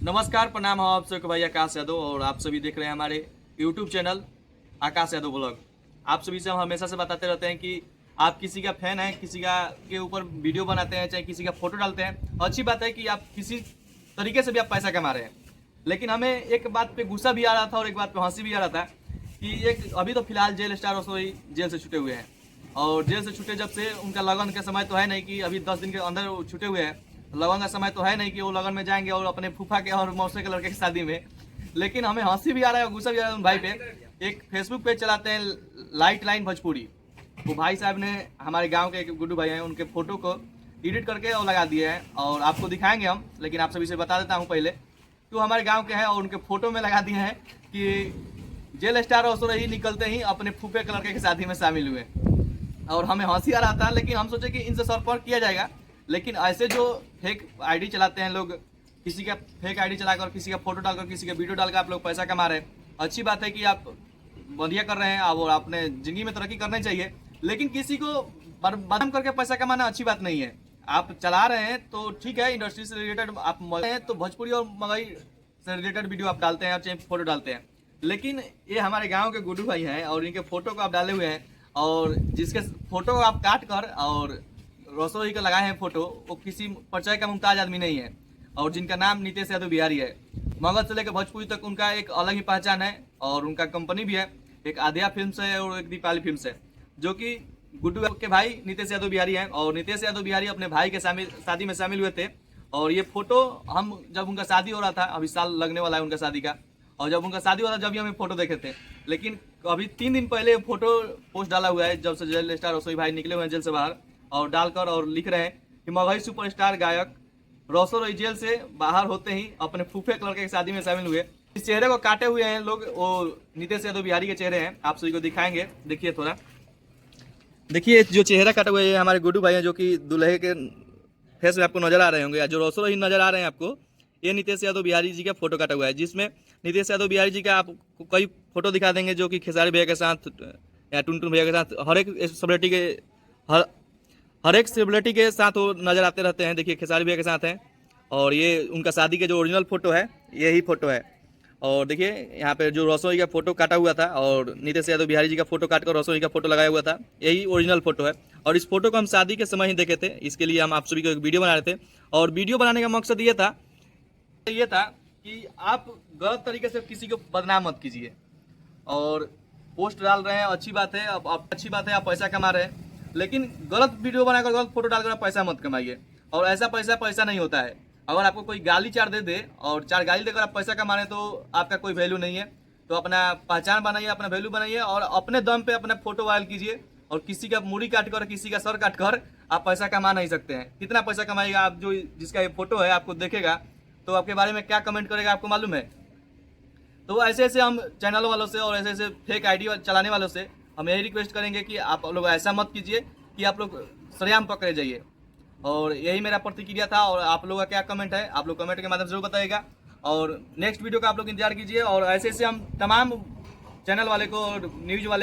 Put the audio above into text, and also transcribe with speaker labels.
Speaker 1: नमस्कार, प्रणाम। हम आप सबके भाई आकाश यादव और आप सभी देख रहे हैं हमारे यूट्यूब चैनल आकाश यादव ब्लॉग। आप सभी से हम हमेशा से बताते रहते हैं कि आप किसी का फैन हैं, किसी का के ऊपर वीडियो बनाते हैं, चाहे किसी का फोटो डालते हैं, अच्छी बात है कि आप किसी तरीके से भी आप पैसा कमा रहे हैं। लेकिन हमें एक बात पे गुस्सा भी आ रहा था और एक बात पे हंसी भी आ रहा था कि एक अभी तो फिलहाल जेल स्टार रसोई जेल से छूटे हुए हैं और जेल से छूटे जब से उनका लगन का समय तो है नहीं कि अभी 10 दिन के अंदर वो छूटे हुए हैं। लगन का समय तो है नहीं कि वो लगन में जाएंगे और अपने फूफा के और मौसे के लड़के की शादी में। लेकिन हमें हंसी भी आ रहा है और गुस्सा भी आ रहा है उन भाई पे। एक फेसबुक पेज चलाते हैं लाइट लाइन भोजपुरी। वो भाई साहब ने हमारे गांव के एक गुड्डू भाई हैं, उनके फोटो को एडिट करके और लगा दिए हैं और आपको दिखाएंगे हम। लेकिन आप सभी से बता देता हूँ पहले कि वो हमारे गाँव के हैं और उनके फोटो में लगा दिए हैं कि जेल स्टार और ही निकलते ही अपने फूफे के लड़के की शादी में शामिल हुए। और हमें हंसी आ रहा था, लेकिन हम सोचे कि इनसे संपर्क किया जाएगा। लेकिन ऐसे जो फेक आईडी चलाते हैं लोग, किसी का फेक आईडी चलाकर, किसी का फोटो डालकर, किसी का वीडियो डालकर आप लोग पैसा कमा रहे हैं। अच्छी बात है कि आप बढ़िया कर रहे हैं और अपने ज़िंदगी में तरक्की करनी चाहिए। लेकिन किसी को बदनाम करके पैसा कमाना अच्छी बात नहीं है। आप चला रहे हैं तो ठीक है, इंडस्ट्री से रिलेटेड आप हैं तो भोजपुरी और मगही से रिलेटेड वीडियो आप डालते हैं और चाहे फोटो डालते हैं। लेकिन ये हमारे गाँव के गुड्डू भाई हैं और इनके फोटो को आप डाले हुए हैं और जिसके फोटो को आप काट कर और रसोई का लगाए हैं फोटो, वो किसी परिचय का मुमताज आदमी नहीं है और जिनका नाम नीतीश यादव बिहारी है। मगध से लेकर भोजपुरी तक उनका एक अलग ही पहचान है और उनका कंपनी भी है, एक आध्या फिल्म है और एक दीपाली फिल्म है, जो कि गुड्डू के भाई नीतीश यादव बिहारी हैं। और नीतीश यादव बिहारी अपने भाई के शादी में शामिल हुए थे। और ये फोटो हम जब उनका शादी हो रहा था, अभी साल लगने वाला है उनका शादी का, और जब उनका शादी हुआ था जब भी हमें फोटो देखे थे। लेकिन अभी 3 दिन पहले फोटो पोस्ट डाला हुआ है जब से जेल स्टार रसोई भाई निकले हुए हैं जेल से बाहर, और डालकर और लिख रहे हैं कि मगही सुपरस्टार गायक रसोई जेल से बाहर होते ही अपने फूफे के लड़के की शादी में शामिल हुए। इस चेहरे को काटे हुए हैं लोग, वो नीतीश यादव बिहारी के चेहरे हैं। आप सभी को दिखाएंगे, देखिए थोड़ा देखिए जो चेहरा काटे हुए हैं हमारे गुड्डू भाई हैं, जो कि दूल्हे के फेस में आपको नजर आ रहे होंगे। जो रसोई नजर आ रहे हैं आपको, ये नीतीश यादव बिहारी जी का फोटो काटा हुआ है, जिसमें नीतीश यादव बिहारी जी का आपको कई फोटो दिखा देंगे जो कि खेसारी भैया के साथ या टुनटुन भैया के साथ हर एक सेलिब्रिटी के साथ वो नजर आते रहते हैं। देखिए खेसारी भैया के साथ हैं और ये उनका शादी के जो ओरिजिनल फोटो है यही फोटो है। और देखिए यहाँ पे जो रसोई का फोटो काटा हुआ था और नीतीश यादव बिहारी जी का फोटो काटकर रसोई का फोटो लगाया हुआ था, यही ओरिजिनल फोटो है। और इस फोटो को हम शादी के समय ही देखे थे, इसके लिए हम आप सभी को एक वीडियो बना रहे थे। और वीडियो बनाने का मकसद ये था कि आप गलत तरीके से किसी को बदनाम मत कीजिए। और पोस्ट डाल रहे हैं, अच्छी बात है, अब अच्छी बात है, आप पैसा कमा रहे हैं। लेकिन गलत वीडियो बनाकर, गलत फोटो डालकर आप पैसा मत कमाइए। और ऐसा पैसा नहीं होता है। अगर आपको कोई गाली 4 दे दे और 4 गाली देकर आप पैसा कमा रहे हैं तो आपका कोई वैल्यू नहीं है। तो अपना पहचान बनाइए, अपना वैल्यू बनाइए और अपने दम पे अपना फोटो वायरल कीजिए। और किसी का मूड़ी काट कर, किसी का सर काट कर आप पैसा कमा नहीं सकते हैं। कितना पैसा कमाएगा आप? जो जिसका ये फोटो है आपको देखेगा तो आपके बारे में क्या कमेंट करेगा आपको मालूम है। तो ऐसे ऐसे हम चैनल वालों से और ऐसे ऐसे फेक आईडी चलाने वालों से हम यही रिक्वेस्ट करेंगे कि आप लोग ऐसा मत कीजिए कि आप लोग सरेआम पकड़े जाइए। और यही मेरा प्रतिक्रिया था। और आप लोगों का क्या कमेंट है, आप लोग कमेंट के माध्यम से जरूर बताइएगा। और नेक्स्ट वीडियो का आप लोग इंतजार कीजिए। और ऐसे ऐसे हम तमाम चैनल वाले को और न्यूज़ वाले